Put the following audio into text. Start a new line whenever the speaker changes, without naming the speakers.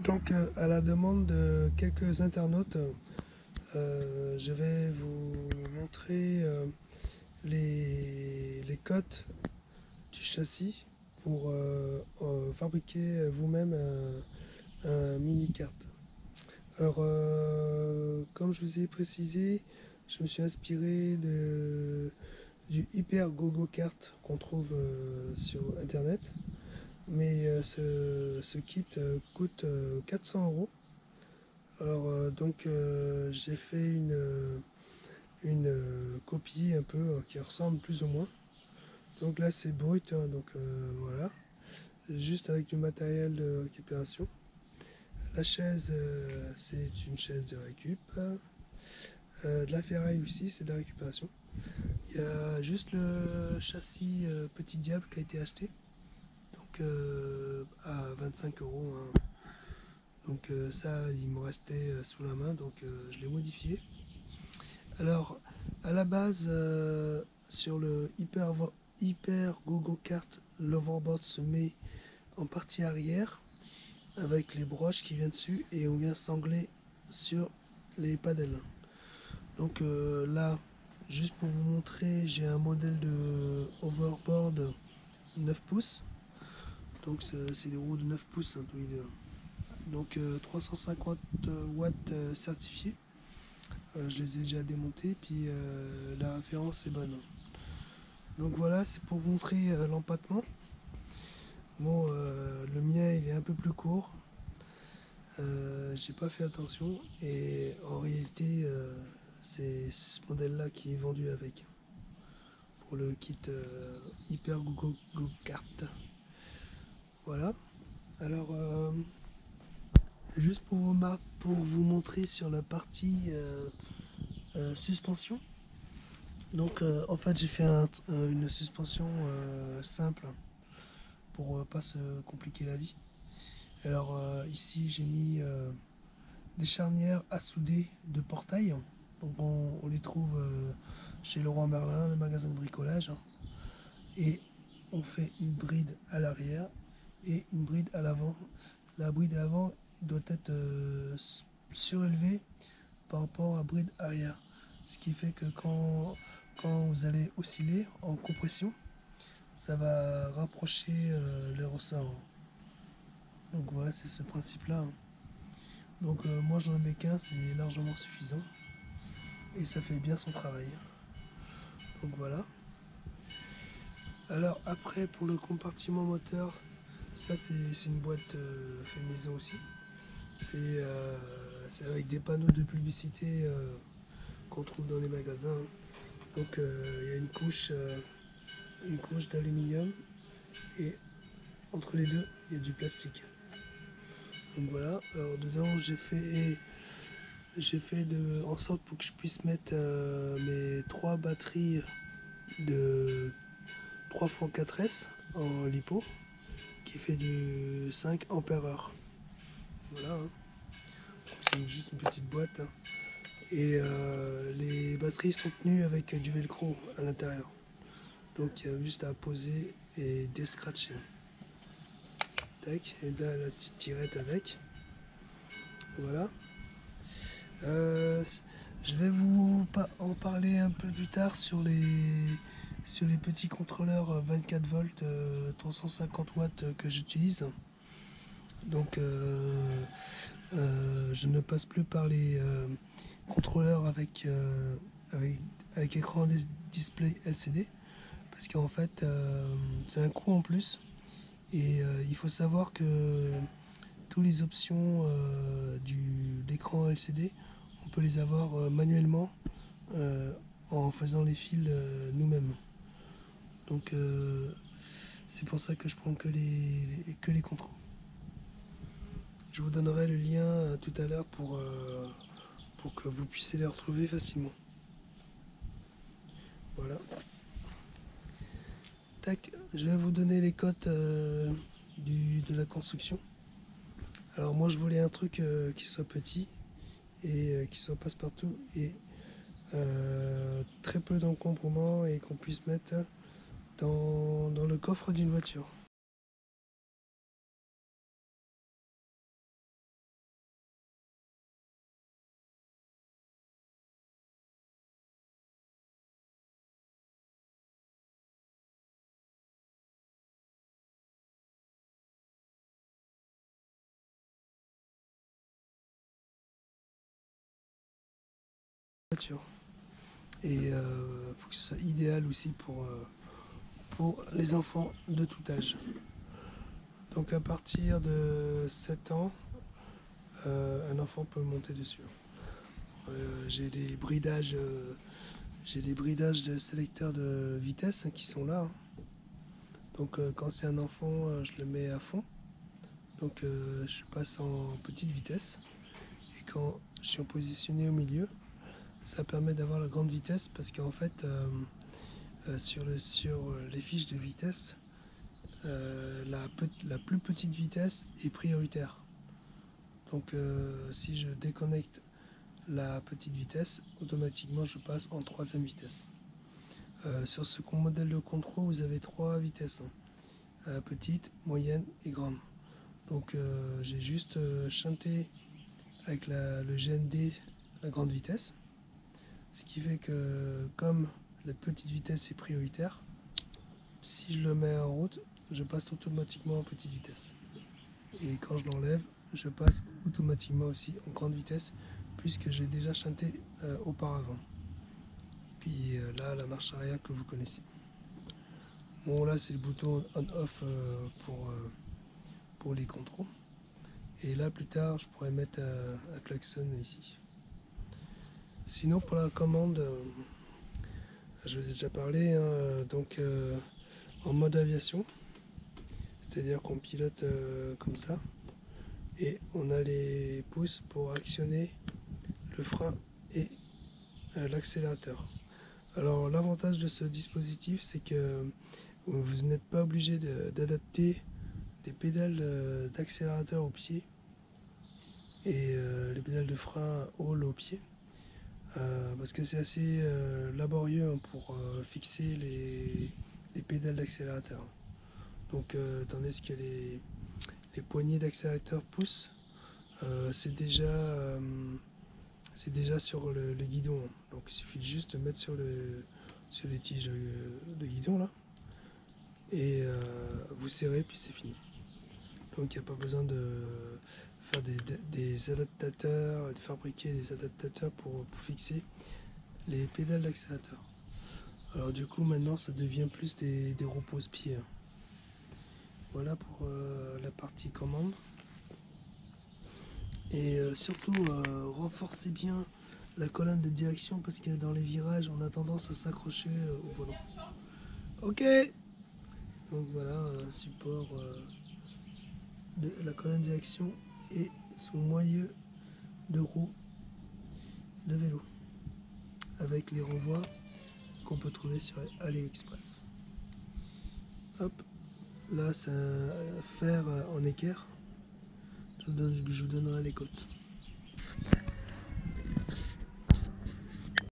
Donc, à la demande de quelques internautes, je vais vous montrer les cotes du châssis pour fabriquer vous-même un mini-kart. Alors, comme je vous ai précisé, je me suis inspiré du Hyper Gogo Kart qu'on trouve sur internet. Mais ce kit coûte 400 euros. Alors j'ai fait une copie un peu qui ressemble plus ou moins. Donc là c'est brut, hein, donc voilà, juste avec du matériel de récupération. La chaise c'est une chaise de récup. De la ferraille aussi c'est de la récupération. Il y a juste le châssis Petit Diable qui a été acheté. Donc à 25 euros, hein. Donc ça, il me restait sous la main, donc je l'ai modifié. Alors, à la base, sur le Hyper Gogo Kart, l'overboard se met en partie arrière avec les broches qui viennent dessus et on vient sangler sur les padelles. Donc là, juste pour vous montrer, j'ai un modèle de overboard 9 pouces. Donc c'est des roues de 9 pouces, hein, tous les deux. Donc 350 watts certifiés. Je les ai déjà démontés, puis la référence est bonne. Donc voilà, c'est pour vous montrer l'empattement. Bon, le mien il est un peu plus court. J'ai pas fait attention et en réalité c'est ce modèle là qui est vendu avec pour le kit Hyper Google Go Kart. Voilà. Alors juste pour vous montrer sur la partie suspension. Donc en fait j'ai fait une suspension simple pour pas se compliquer la vie. Alors ici j'ai mis des charnières à souder de portail. Donc on les trouve chez Leroy Merlin, le magasin de bricolage. Et on fait une bride à l'arrière et une bride à l'avant. La bride à l'avant doit être surélevée par rapport à la bride arrière. Ce qui fait que quand vous allez osciller en compression, ça va rapprocher les ressorts. Donc voilà, c'est ce principe-là, hein. Donc moi j'en mets qu'un, c'est largement suffisant. Et ça fait bien son travail. Donc voilà. Alors après pour le compartiment moteur, ça c'est une boîte fait maison aussi. C'est avec des panneaux de publicité qu'on trouve dans les magasins. Donc il y a une couche d'aluminium et entre les deux il y a du plastique. Donc voilà, alors dedans j'ai fait en sorte pour que je puisse mettre mes trois batteries de 3x4S en lipo qui fait du 5 ampères-heure. Voilà, hein. C'est juste une petite boîte, hein. Et les batteries sont tenues avec du velcro à l'intérieur. Donc il y a juste à poser et descratcher. Tac, et là la petite tirette avec. Voilà. Euh, je vais vous en parler un peu plus tard sur les petits contrôleurs 24 volts 350 watts que j'utilise. Donc je ne passe plus par les contrôleurs avec écran display LCD parce qu'en fait c'est un coût en plus et il faut savoir que toutes les options de l'écran LCD on peut les avoir manuellement euh, en faisant les fils nous-mêmes. Donc c'est pour ça que je prends que les contrôles. Je vous donnerai le lien tout à l'heure pour que vous puissiez les retrouver facilement. Voilà. Tac, je vais vous donner les cotes de la construction. Alors moi je voulais un truc qui soit petit et qui soit passe-partout et très peu d'encombrement et qu'on puisse mettre dans le coffre d'une voiture. voiture. Et pour que ce soit idéal aussi pour les enfants de tout âge. Donc à partir de 7 ans, un enfant peut monter dessus. J'ai des bridages de sélecteurs de vitesse qui sont là. Donc quand c'est un enfant, je le mets à fond. Donc je passe en petite vitesse. Et quand je suis positionné au milieu, ça permet d'avoir la grande vitesse parce qu'en fait, sur les fiches de vitesse, la plus petite vitesse est prioritaire. Donc si je déconnecte la petite vitesse, automatiquement je passe en troisième vitesse. Sur ce modèle de contrôle, vous avez 3 vitesses, petite, moyenne et grande. Donc j'ai juste chanté avec le GND la grande vitesse, ce qui fait que comme la petite vitesse est prioritaire, si je le mets en route, je passe automatiquement en petite vitesse. Et quand je l'enlève, je passe automatiquement aussi en grande vitesse puisque j'ai déjà chanté auparavant. Et puis là, la marche arrière que vous connaissez. Bon, là c'est le bouton on-off pour les contrôles. Et là plus tard, je pourrais mettre un klaxon ici. Sinon pour la commande, je vous ai déjà parlé, hein, donc en mode aviation, c'est-à-dire qu'on pilote comme ça. Et on a les pouces pour actionner le frein et l'accélérateur. Alors l'avantage de ce dispositif, c'est que vous n'êtes pas obligé d'adapter les pédales d'accélérateur au pied et les pédales de frein haut au pied, parce que c'est assez laborieux pour fixer les pédales d'accélérateur. Donc tandis que les poignées d'accélérateur poussent, c'est déjà sur le guidon. Donc il suffit juste de mettre sur les tiges de guidon là et vous serrez puis c'est fini. Donc il n'y a pas besoin de faire des adaptateurs, de fabriquer des adaptateurs pour fixer les pédales d'accélérateur. Alors du coup maintenant ça devient plus des repose-pieds. Voilà pour la partie commande. Et surtout renforcez bien la colonne de direction parce que dans les virages on a tendance à s'accrocher au volant. Ok. Donc voilà, support de la colonne de direction et son moyeu de roue de vélo avec les renvois qu'on peut trouver sur AliExpress. Hop, là c'est un fer en équerre. Je vous donnerai les cotes.